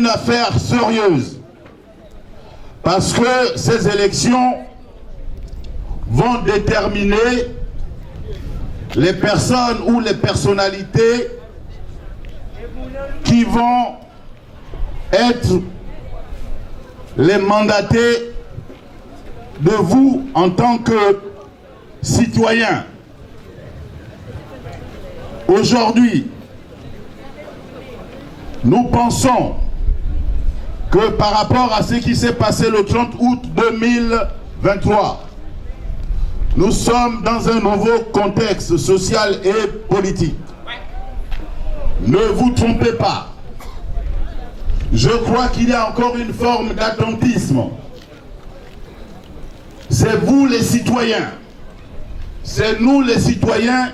une affaire sérieuse. Parce que ces élections vont déterminer les personnes ou les personnalités qui vont être les mandatés de vous en tant que citoyens. Aujourd'hui, nous pensons que par rapport à ce qui s'est passé le 30 août 2023, nous sommes dans un nouveau contexte social et politique. Ne vous trompez pas. Je crois qu'il y a encore une forme d'attentisme. C'est vous les citoyens, c'est nous les citoyens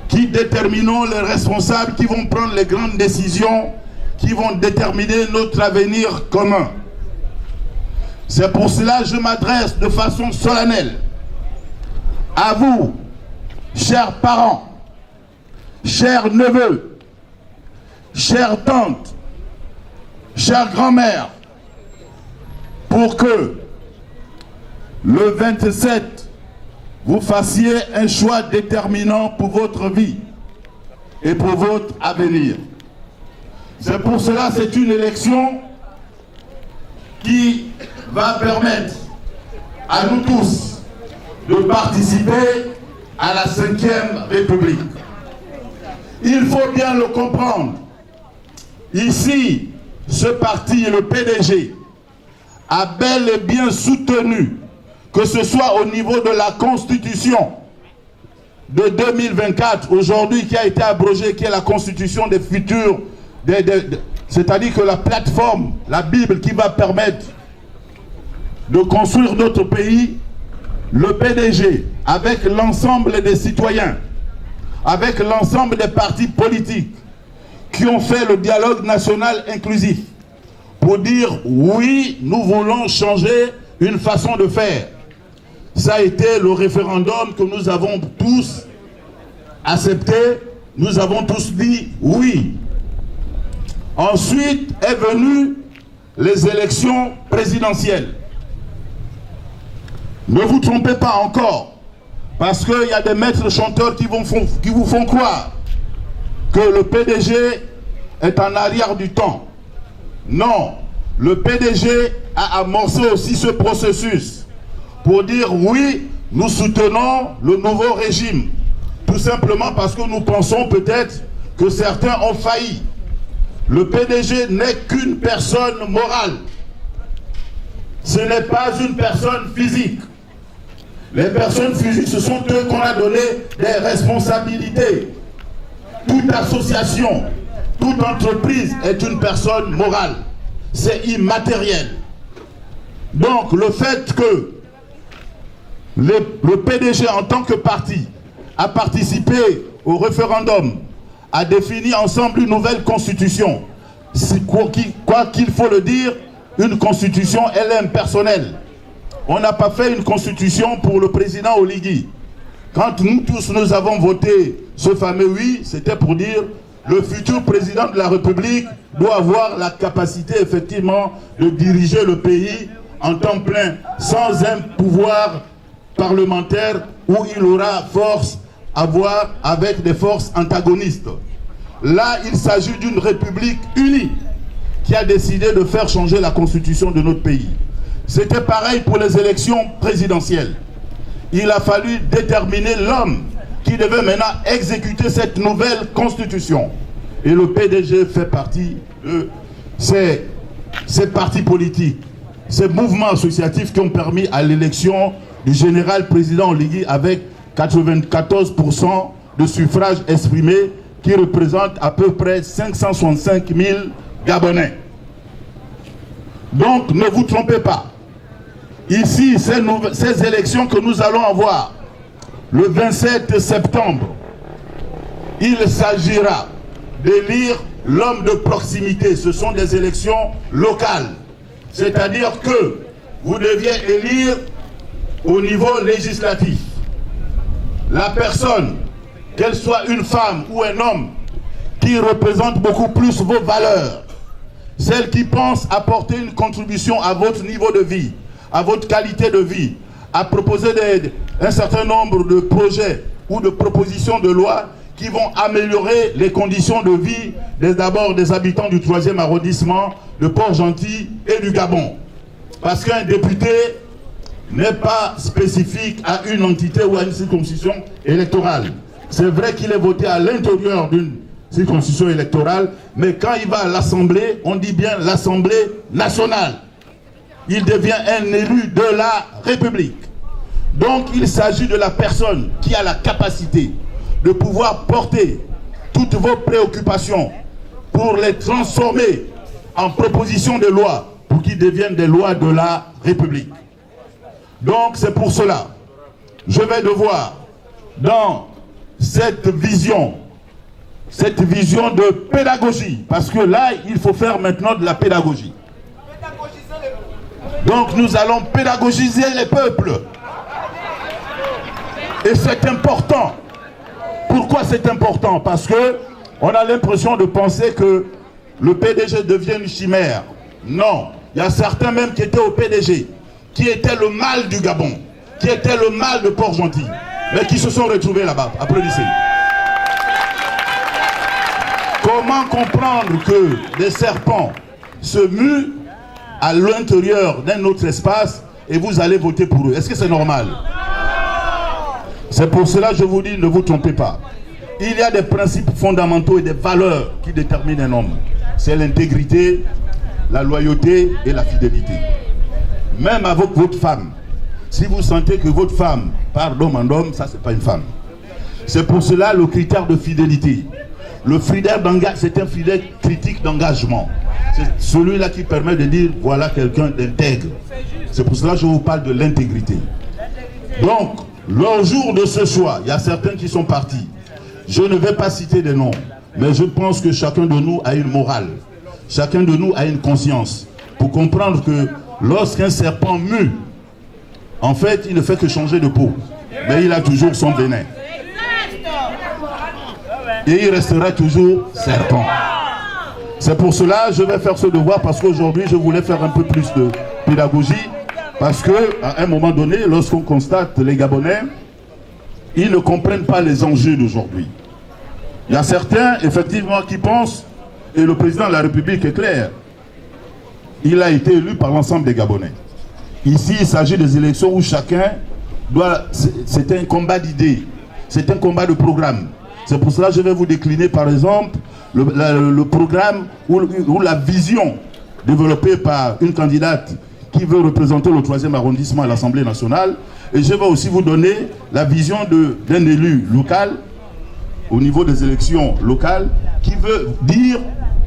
qui déterminons les responsables, qui vont prendre les grandes décisions, qui vont déterminer notre avenir commun. C'est pour cela que je m'adresse de façon solennelle à vous, chers parents, chers neveux, chères tantes, chères grand-mères, pour que le 27, vous fassiez un choix déterminant pour votre vie et pour votre avenir. C'est pour cela que c'est une élection qui va permettre à nous tous de participer à la 5e République. Il faut bien le comprendre. Ici, ce parti, le PDG, a bel et bien soutenu, que ce soit au niveau de la Constitution de 2024, aujourd'hui qui a été abrogée, qui est la Constitution des futurs, c'est-à-dire que la plateforme, la Bible qui va permettre de construire notre pays, le PDG, avec l'ensemble des citoyens, avec l'ensemble des partis politiques qui ont fait le dialogue national inclusif pour dire oui, nous voulons changer une façon de faire. Ça a été le référendum que nous avons tous accepté, nous avons tous dit oui. Ensuite est venue les élections présidentielles. Ne vous trompez pas encore, parce qu'il y a des maîtres chanteurs qui vous font croire que le PDG est en arrière du temps. Non, le PDG a amorcé aussi ce processus pour dire oui, nous soutenons le nouveau régime. Tout simplement parce que nous pensons peut-être que certains ont failli. Le PDG n'est qu'une personne morale. Ce n'est pas une personne physique. Les personnes physiques, ce sont eux qu'on a donné des responsabilités. Toute association, toute entreprise est une personne morale. C'est immatériel. Donc le fait que le PDG en tant que parti a participé au référendum, a défini ensemble une nouvelle constitution. Quoi qu'il faut le dire, une constitution, elle est impersonnelle. On n'a pas fait une constitution pour le président Oligui. Quand nous tous nous avons voté ce fameux oui, c'était pour dire le futur président de la République doit avoir la capacité effectivement de diriger le pays en temps plein, sans un pouvoir parlementaire où il aura force à voir avec des forces antagonistes. Là, il s'agit d'une république unie qui a décidé de faire changer la constitution de notre pays. C'était pareil pour les élections présidentielles. Il a fallu déterminer l'homme qui devait maintenant exécuter cette nouvelle constitution. Et le PDG fait partie de ces partis politiques, ces mouvements associatifs qui ont permis à l'élection du général président Oligui avec 94% de suffrages exprimés qui représentent à peu près 565 000 Gabonais. Donc ne vous trompez pas. Ici, ces élections que nous allons avoir le 27 septembre, il s'agira d'élire l'homme de proximité. Ce sont des élections locales. C'est-à-dire que vous deviez élire au niveau législatif la personne, qu'elle soit une femme ou un homme, qui représente beaucoup plus vos valeurs. celle qui pense apporter une contribution à votre niveau de vie, à votre qualité de vie, à proposer un certain nombre de projets ou de propositions de loi qui vont améliorer les conditions de vie d'abord des habitants du 3e arrondissement de Port-Gentil et du Gabon. Parce qu'un député n'est pas spécifique à une entité ou à une circonscription électorale. C'est vrai qu'il est voté à l'intérieur d'une circonscription électorale, mais quand il va à l'Assemblée, on dit bien l'Assemblée nationale. Il devient un élu de la République. Donc il s'agit de la personne qui a la capacité de pouvoir porter toutes vos préoccupations pour les transformer en propositions de loi pour qu'ils deviennent des lois de la République. Donc c'est pour cela, je vais devoir, dans cette vision de pédagogie, parce que là, il faut faire maintenant de la pédagogie. Donc nous allons pédagogiser les peuples. Et c'est important. Pourquoi c'est important? Parce que on a l'impression de penser que le PDG devient une chimère. Non, il y a certains même qui étaient au PDG, qui étaient le mal du Gabon, qui étaient le mal de Port-Gentil, mais qui se sont retrouvés là-bas. Applaudissez. Comment comprendre que des serpents se muent à l'intérieur d'un autre espace et vous allez voter pour eux? Est-ce que c'est normal? C'est pour cela que je vous dis, ne vous trompez pas. Il y a des principes fondamentaux et des valeurs qui déterminent un homme. C'est l'intégrité, la loyauté et la fidélité. Même avec votre femme, si vous sentez que votre femme part d'homme en homme, ça c'est pas une femme. C'est pour cela le critère de fidélité. Le critère d'engagement, c'est un critère critique d'engagement. C'est celui-là qui permet de dire voilà quelqu'un d'intègre. C'est pour cela que je vous parle de l'intégrité. Donc, le jour de ce choix, il y a certains qui sont partis. Je ne vais pas citer des noms, mais je pense que chacun de nous a une morale. Chacun de nous a une conscience. Pour comprendre que lorsqu'un serpent mue, en fait, il ne fait que changer de peau. Mais il a toujours son venin. Et il restera toujours serpent. C'est pour cela que je vais faire ce devoir, parce qu'aujourd'hui, je voulais faire un peu plus de pédagogie. Parce qu'à un moment donné, lorsqu'on constate les Gabonais, ils ne comprennent pas les enjeux d'aujourd'hui. Il y a certains, effectivement, qui pensent, et le président de la République est clair, il a été élu par l'ensemble des Gabonais. Ici, il s'agit des élections où chacun doit... C'est un combat d'idées, c'est un combat de programme. C'est pour cela que je vais vous décliner, par exemple, le programme ou la vision développée par une candidate qui veut représenter le 3e arrondissement à l'Assemblée nationale. Et je vais aussi vous donner la vision d'un élu local, au niveau des élections locales, qui veut dire,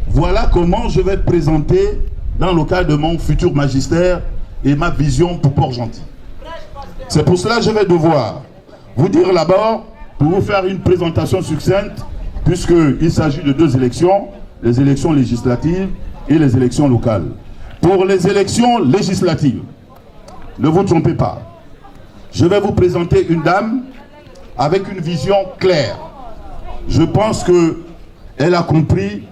voilà comment je vais présenter dans le cadre de mon futur magistère et ma vision pour Port-Gentil. C'est pour cela que je vais devoir vous dire d'abord, pour vous faire une présentation succincte, puisqu'il s'agit de 2 élections, les élections législatives et les élections locales. Pour les élections législatives, ne vous trompez pas, je vais vous présenter une dame avec une vision claire. Je pense qu'elle a compris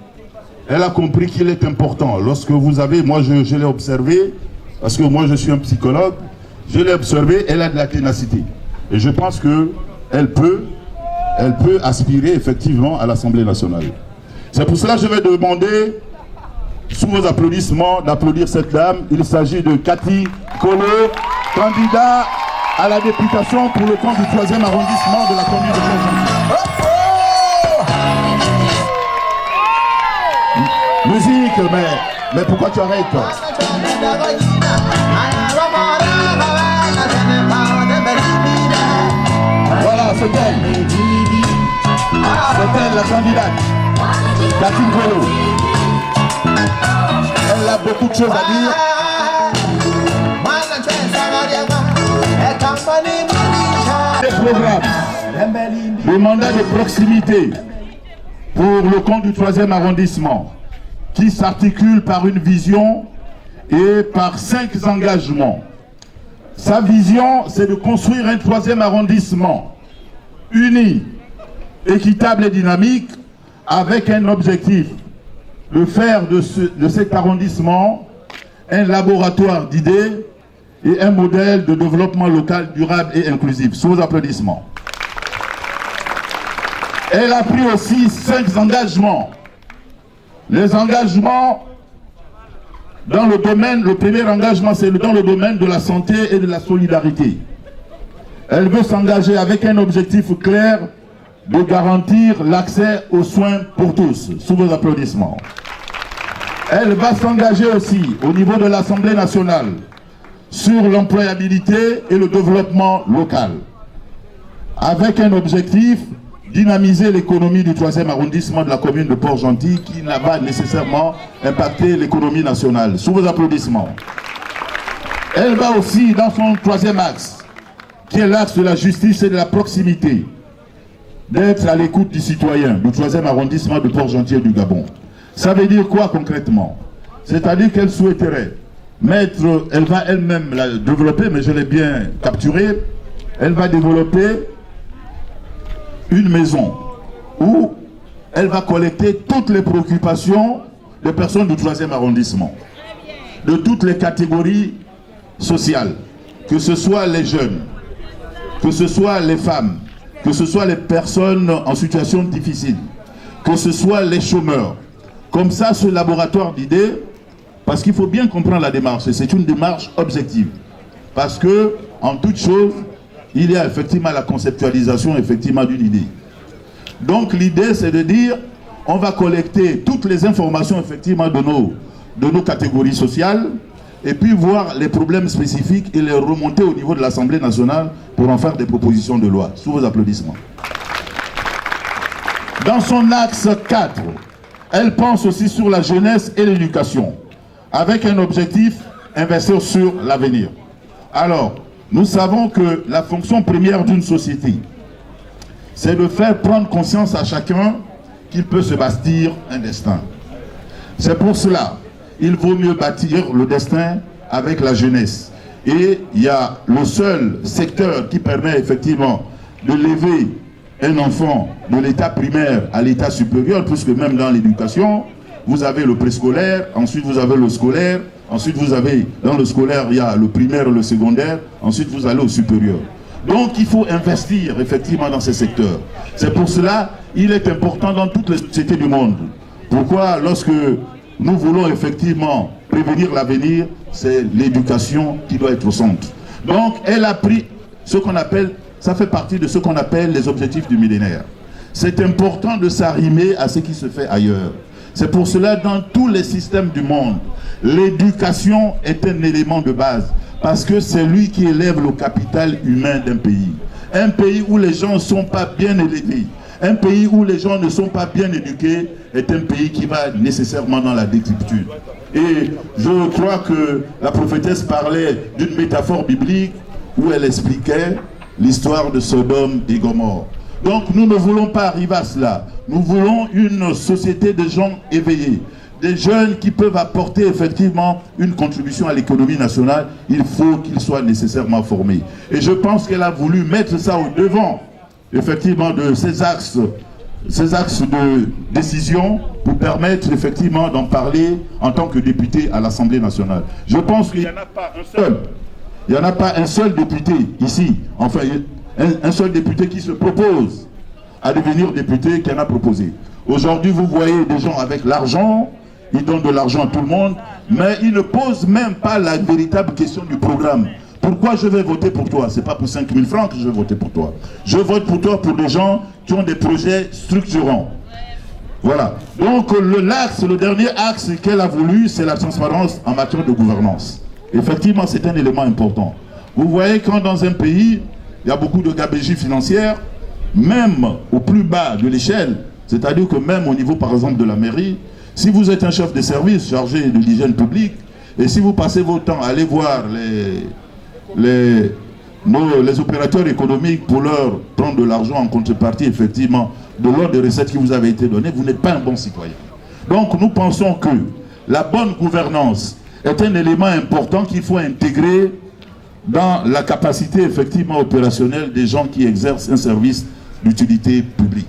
qu'il est important. Lorsque vous avez, moi je l'ai observé, parce que moi je suis un psychologue, je l'ai observé, elle a de la ténacité. Et je pense qu'elle peut aspirer effectivement à l'Assemblée nationale. C'est pour cela que je vais demander, sous vos applaudissements, d'applaudir cette dame. Il s'agit de Cathy Kolo, candidat à la députation pour le compte du 3e arrondissement de la commune de Port-Gentil. Musique, mais pourquoi tu arrêtes? Voilà, c'est elle. C'est elle, la candidate. Cathy Kolo. Elle a beaucoup de choses à dire. Les programmes, le mandat de proximité pour le compte du 3e arrondissement, qui s'articule par une vision et par 5 engagements. Sa vision, c'est de construire un 3e arrondissement uni, équitable et dynamique, avec un objectif: de faire de cet arrondissement un laboratoire d'idées et un modèle de développement local durable et inclusif. Sous vos applaudissements. Elle a pris aussi 5 engagements. Les engagements dans le domaine, le premier engagement c'est dans le domaine de la santé et de la solidarité. Elle veut s'engager avec un objectif clair de garantir l'accès aux soins pour tous. Sous vos applaudissements. Elle va s'engager aussi au niveau de l'Assemblée nationale sur l'employabilité et le développement local, avec un objectif dynamiser l'économie du 3e arrondissement de la commune de Port-Gentil qui n'a pas nécessairement impacté l'économie nationale. Sous vos applaudissements. Elle va aussi dans son 3e axe, qui est l'axe de la justice et de la proximité, d'être à l'écoute du citoyen du 3e arrondissement de Port-Gentil et du Gabon. Ça veut dire quoi concrètement? C'est-à-dire qu'elle souhaiterait mettre, elle va elle-même la développer, mais je l'ai bien capturé, elle va développer une maison où elle va collecter toutes les préoccupations des personnes du 3e arrondissement, de toutes les catégories sociales, que ce soit les jeunes, que ce soit les femmes, que ce soit les personnes en situation difficile, que ce soit les chômeurs. Comme ça, ce laboratoire d'idées, parce qu'il faut bien comprendre la démarche, et c'est une démarche objective, parce que en toute chose, il y a effectivement la conceptualisation effectivement d'une idée. Donc l'idée c'est de dire, on va collecter toutes les informations effectivement de nos catégories sociales, et puis voir les problèmes spécifiques et les remonter au niveau de l'Assemblée nationale pour en faire des propositions de loi. Sous vos applaudissements. Dans son axe 4, elle pense aussi sur la jeunesse et l'éducation, avec un objectif, investir sur l'avenir. Alors, nous savons que la fonction première d'une société, c'est de faire prendre conscience à chacun qu'il peut se bâtir un destin. C'est pour cela, il vaut mieux bâtir le destin avec la jeunesse. Et il y a le seul secteur qui permet effectivement de lever un enfant de l'état primaire à l'état supérieur, puisque même dans l'éducation, vous avez le préscolaire, ensuite vous avez le scolaire, ensuite vous avez, dans le scolaire, il y a le primaire et le secondaire, ensuite vous allez au supérieur. Donc il faut investir effectivement dans ces secteurs. C'est pour cela il est important dans toutes les sociétés du monde. Pourquoi lorsque nous voulons effectivement prévenir l'avenir, c'est l'éducation qui doit être au centre. Donc elle a pris ce qu'on appelle, ça fait partie de ce qu'on appelle les objectifs du millénaire. C'est important de s'arrimer à ce qui se fait ailleurs. C'est pour cela dans tous les systèmes du monde, l'éducation est un élément de base. Parce que c'est lui qui élève le capital humain d'un pays. Un pays où les gens ne sont pas bien élevés, un pays où les gens ne sont pas bien éduqués, est un pays qui va nécessairement dans la décrépitude. Et je crois que la prophétesse parlait d'une métaphore biblique où elle expliquait l'histoire de Sodome et Gomorrhe. Donc nous ne voulons pas arriver à cela. Nous voulons une société de gens éveillés. Des jeunes qui peuvent apporter effectivement une contribution à l'économie nationale, il faut qu'ils soient nécessairement formés. Et je pense qu'elle a voulu mettre ça au devant, effectivement, de ces axes de décision pour permettre effectivement d'en parler en tant que député à l'Assemblée nationale. Je pense qu'il n'y en a pas un seul. Il n'y en a pas un seul député ici, enfin un seul député qui se propose à devenir député qui en a proposé. Aujourd'hui, vous voyez des gens avec l'argent, ils donnent de l'argent à tout le monde, mais ils ne posent même pas la véritable question du programme. Pourquoi je vais voter pour toi? Ce n'est pas pour 5 000 francs que je vais voter pour toi. Je vote pour toi pour des gens qui ont des projets structurants. Voilà. Donc le dernier axe qu'elle a voulu, c'est la transparence en matière de gouvernance. Effectivement, c'est un élément important. Vous voyez, quand dans un pays, il y a beaucoup de gabegie financière, même au plus bas de l'échelle, c'est-à-dire que même au niveau, par exemple, de la mairie, si vous êtes un chef de service chargé de l'hygiène publique, et si vous passez votre temps à aller voir les opérateurs économiques pour leur prendre de l'argent en contrepartie, effectivement, de l'ordre des recettes qui vous avez été données, vous n'êtes pas un bon citoyen. Donc nous pensons que la bonne gouvernance est un élément important qu'il faut intégrer dans la capacité effectivement opérationnelle des gens qui exercent un service d'utilité publique.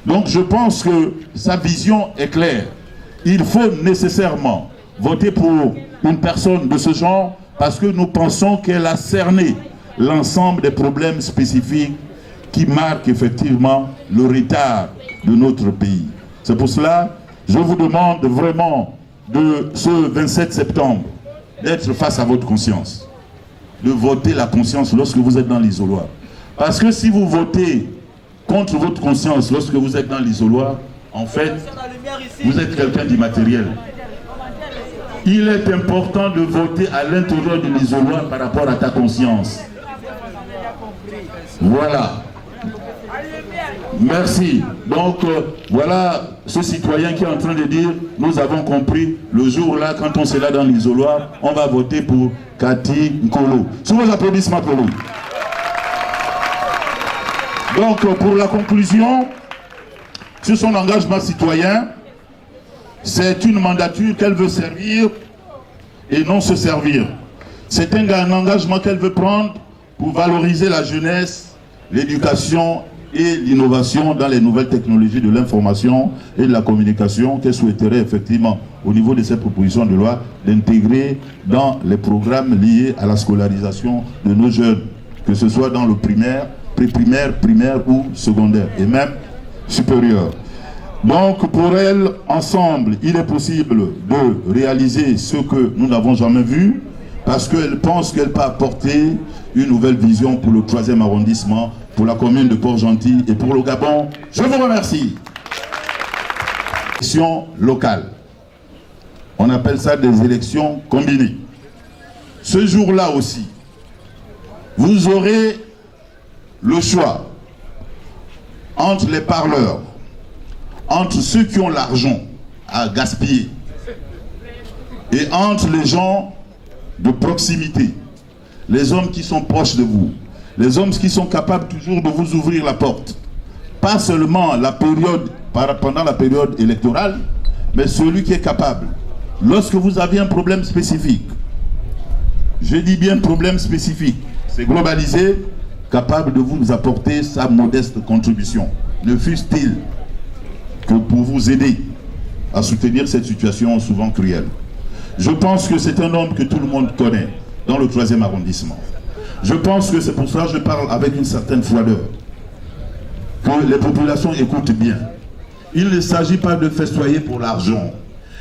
Donc je pense que sa vision est claire. il faut nécessairement voter pour une personne de ce genre parce que nous pensons qu'elle a cerné l'ensemble des problèmes spécifiques qui marquent effectivement le retard de notre pays. C'est pour cela que je vous demande vraiment de ce 27 septembre d'être face à votre conscience, de voter la conscience lorsque vous êtes dans l'isoloir. Parce que si vous votez contre votre conscience lorsque vous êtes dans l'isoloir, en fait, vous êtes quelqu'un d'immatériel. Il est important de voter à l'intérieur de l'isoloir par rapport à ta conscience. Voilà. Merci. Donc, voilà ce citoyen qui est en train de dire, nous avons compris, le jour-là, quand on sera dans l'isoloir, on va voter pour Cathy Nkolo. Sous vos applaudissements pour lui. Donc, pour la conclusion, sur son engagement citoyen, c'est une mandature qu'elle veut servir et non se servir. C'est un engagement qu'elle veut prendre pour valoriser la jeunesse, l'éducation et l'innovation dans les nouvelles technologies de l'information et de la communication qu'elle souhaiterait effectivement, au niveau de cette proposition de loi, d'intégrer dans les programmes liés à la scolarisation de nos jeunes, que ce soit dans le primaire, pré-primaire, primaire ou secondaire, et même supérieur. Donc pour elle, ensemble, il est possible de réaliser ce que nous n'avons jamais vu, parce qu'elle pense qu'elle peut apporter une nouvelle vision pour le 3e arrondissement, pour la commune de Port-Gentil et pour le Gabon. Je vous remercie. Élections locales. On appelle ça des élections combinées. Ce jour-là aussi, vous aurez le choix entre les parleurs, entre ceux qui ont l'argent à gaspiller et entre les gens de proximité, les hommes qui sont proches de vous, les hommes qui sont capables toujours de vous ouvrir la porte. Pas seulement pendant la période électorale, mais celui qui est capable, lorsque vous avez un problème spécifique, je dis bien problème spécifique, c'est globalisé, capable de vous apporter sa modeste contribution, ne fût-il que pour vous aider à soutenir cette situation souvent cruelle. Je pense que c'est un homme que tout le monde connaît dans le 3e arrondissement. Je pense que c'est pour ça que je parle avec une certaine froideur, que les populations écoutent bien. Il ne s'agit pas de festoyer pour l'argent.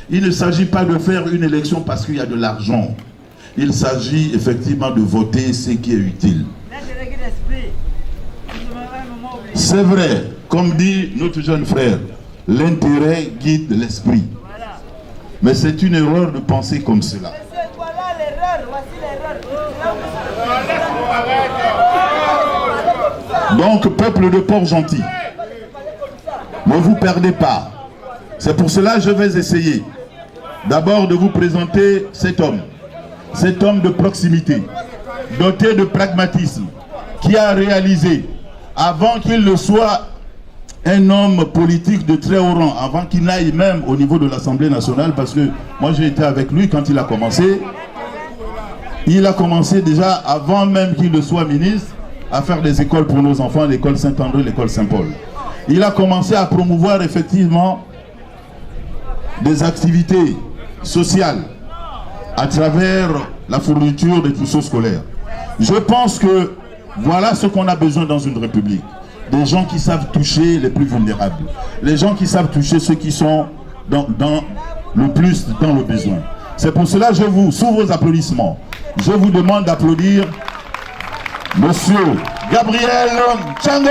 Il ne s'agit pas de faire une élection parce qu'il y a de l'argent. Il s'agit effectivement de voter ce qui est utile. C'est vrai, comme dit notre jeune frère, l'intérêt guide l'esprit. Mais c'est une erreur de penser comme cela. Donc, peuple de Port-Gentil, ne vous perdez pas. C'est pour cela que je vais essayer d'abord de vous présenter cet homme de proximité, doté de pragmatisme, qui a réalisé, avant qu'il ne soit un homme politique de très haut rang, avant qu'il n'aille même au niveau de l'Assemblée nationale, parce que moi j'ai été avec lui quand il a commencé. Il a commencé déjà, avant même qu'il ne soit ministre, à faire des écoles pour nos enfants, l'école Saint-André, l'école Saint-Paul. Il a commencé à promouvoir effectivement des activités sociales à travers la fourniture des trousseaux scolaires. Je pense que voilà ce qu'on a besoin dans une république. Des gens qui savent toucher les plus vulnérables. Les gens qui savent toucher ceux qui sont le plus dans le besoin. C'est pour cela que sous vos applaudissements, je vous demande d'applaudir Monsieur Gabriel Tchango.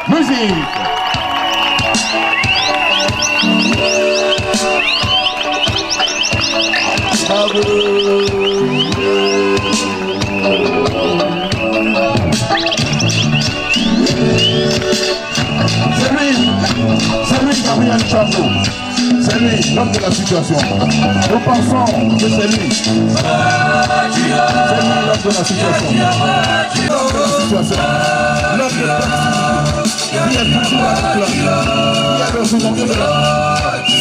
Musique. C'est lui Gabriel Tchango. C'est lui, l'homme de la situation. Nous pensons que c'est lui. C'est lui, l'homme de la situation. L'homme de la situation. L'homme de la situation. Il est toujours avec l'homme. Il est le second de l'homme.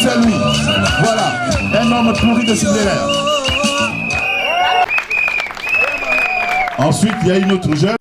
C'est lui. Voilà. Un homme pluridisciplinaire. Ensuite, il y a une autre jeune.